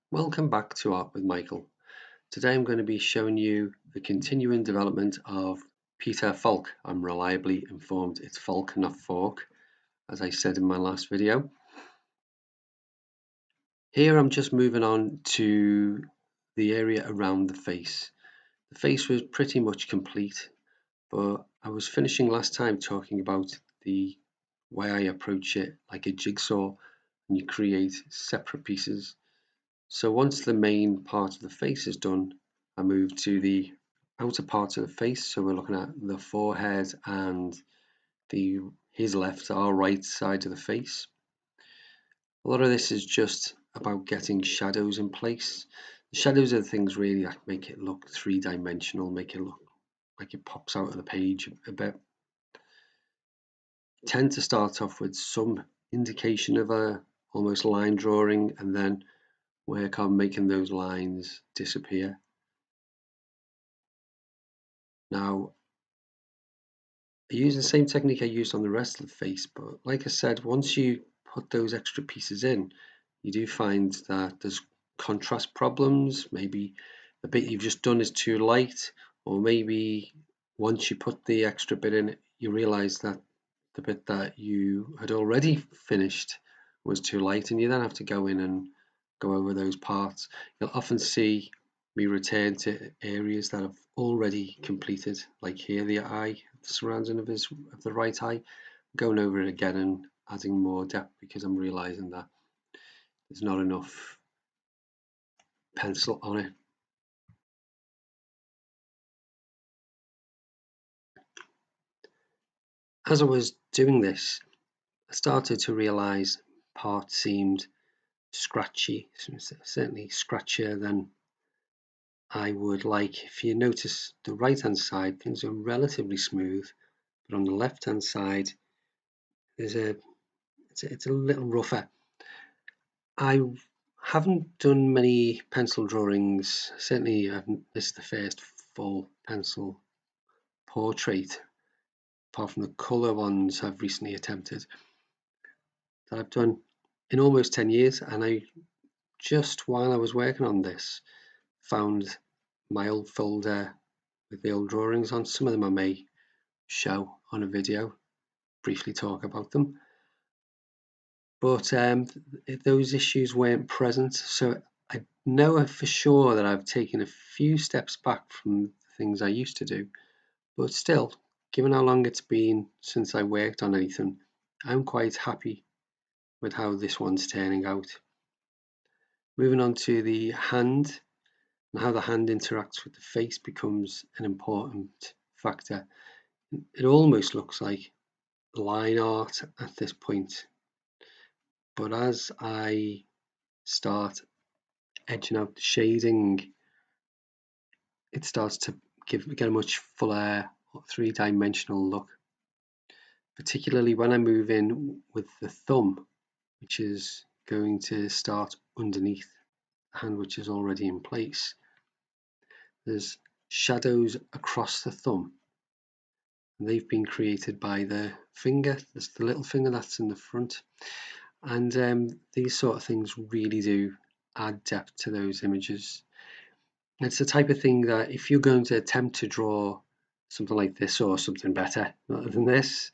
Welcome back to Art with Michael. Today I'm going to be showing you the continuing development of Peter Falk. I'm reliably informed it's Falk, not Fork, as I said in my last video. Here I'm just moving on to the area around the face. The face was pretty much complete, but I was finishing last time talking about the way I approach it like a jigsaw, and you create separate pieces. So once the main part of the face is done, I move to the outer part of the face. So we're looking at the forehead and his left, our right side of the face. A lot of this is just about getting shadows in place. The shadows are the things really that make it look three-dimensional, make it look like it pops out of the page a bit. I tend to start off with some indication of a almost line drawing and then work on making those lines disappear. Now, I use the same technique I used on the rest of the face, but like I said, once you put those extra pieces in, you do find that there's contrast problems. Maybe the bit you've just done is too light, or maybe once you put the extra bit in, you realize that the bit that you had already finished was too light, and you then have to go in and go over those parts. You'll often see me return to areas that I've already completed, like here, the eye, the surrounding of the right eye, going over it again and adding more depth because I'm realizing that there's not enough pencil on it. As I was doing this, I started to realize parts seemed scratchy, certainly scratchier than I would like. If you notice the right hand side, things are relatively smooth, but on the left hand side, it's a little rougher. I haven't done many pencil drawings. Certainly, this is the first full pencil portrait, apart from the colour ones I've recently attempted, that I've done in almost 10 years. And I just while I was working on this, found my old folder with the old drawings on. Some of them I may show on a video, briefly talk about them. But those issues weren't present, so I know for sure that I've taken a few steps back from the things I used to do, but still, given how long it's been since I worked on anything, I'm quite happy with how this one's turning out. Moving on to the hand, and how the hand interacts with the face becomes an important factor. It almost looks like line art at this point, but as I start edging out the shading, it starts to get a much fuller three-dimensional look, particularly when I move in with the thumb, which is going to start underneath the hand, which is already in place. There's shadows across the thumb, and they've been created by the finger. There's the little finger that's in the front, and these sort of things really do add depth to those images. It's the type of thing that if you're going to attempt to draw something like this or something better than this,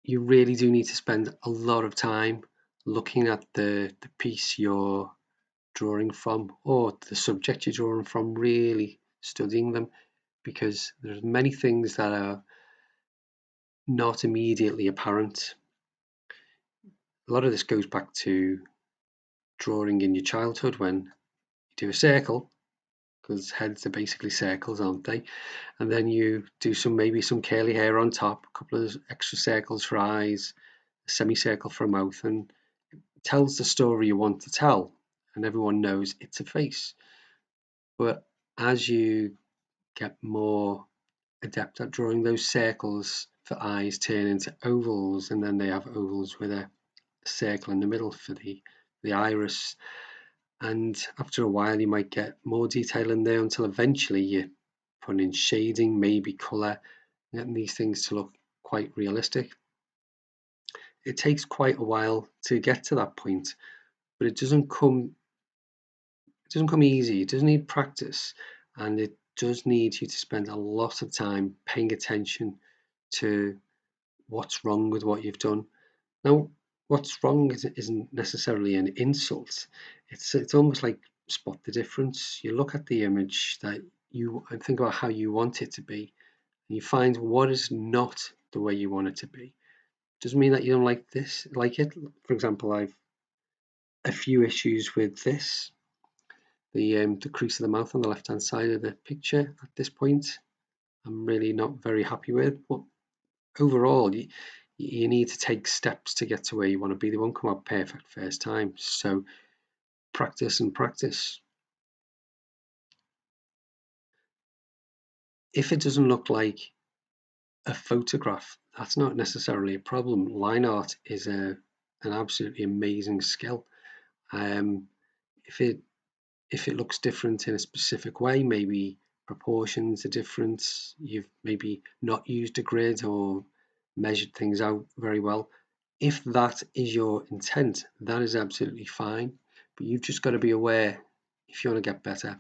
you really do need to spend a lot of time looking at the piece you're drawing from or the subject you're drawing from, really studying them, because there's many things that are not immediately apparent. A lot of this goes back to drawing in your childhood when you do a circle, because heads are basically circles, aren't they? And then you do maybe some curly hair on top, a couple of extra circles for eyes, a semicircle for a mouth, and it tells the story you want to tell, and everyone knows it's a face. But as you get more adept at drawing, those circles for eyes turn into ovals, and then they have ovals with a circle in the middle for the iris. And after a while you might get more detail in there until eventually you're putting in shading, maybe colour, getting these things to look quite realistic. It takes quite a while to get to that point, but it doesn't come easy. It does need practice, and it does need you to spend a lot of time paying attention to what's wrong with what you've done. Now, what's wrong isn't necessarily an insult. It's almost like spot the difference. You look at the image that and think about how you want it to be, and you find what is not the way you want it to be. Doesn't mean that you don't like it. For example, I've a few issues with this. The crease of the mouth on the left hand side of the picture at this point, I'm really not very happy with. But overall, you need to take steps to get to where you want to be. They won't come out perfect first time. So practice and practice. If it doesn't look like a photograph, that's not necessarily a problem. Line art is an absolutely amazing skill. If it looks different in a specific way, maybe proportions are different, you've maybe not used a grid or measured things out very well. If that is your intent, that is absolutely fine, but you've just got to be aware, if you want to get better,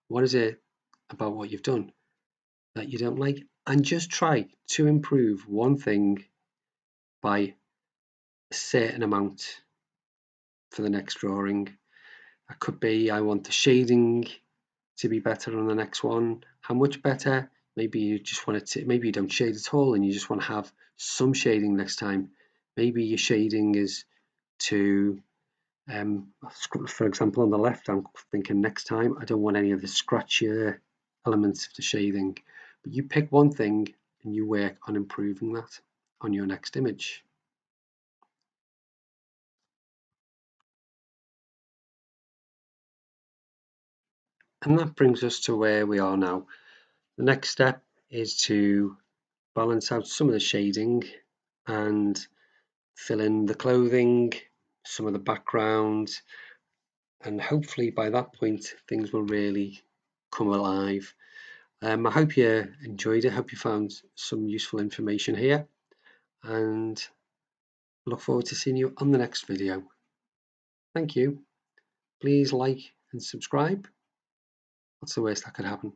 what is it about what you've done that you don't like, and just try to improve one thing by a certain amount for the next drawing. That could be, I want the shading to be better on the next one. How much better? Maybe you just want it to, maybe you don't shade at all and you just want to have some shading next time. Maybe your shading is to, for example, on the left, I'm thinking next time I don't want any of the scratchier elements of the shading. But you pick one thing and you work on improving that on your next image. And that brings us to where we are now. The next step is to balance out some of the shading and fill in the clothing, some of the background, and hopefully by that point things will really come alive. I hope you enjoyed it. I hope you found some useful information here, and look forward to seeing you on the next video. Thank you. Please like and subscribe. What's the worst that could happen?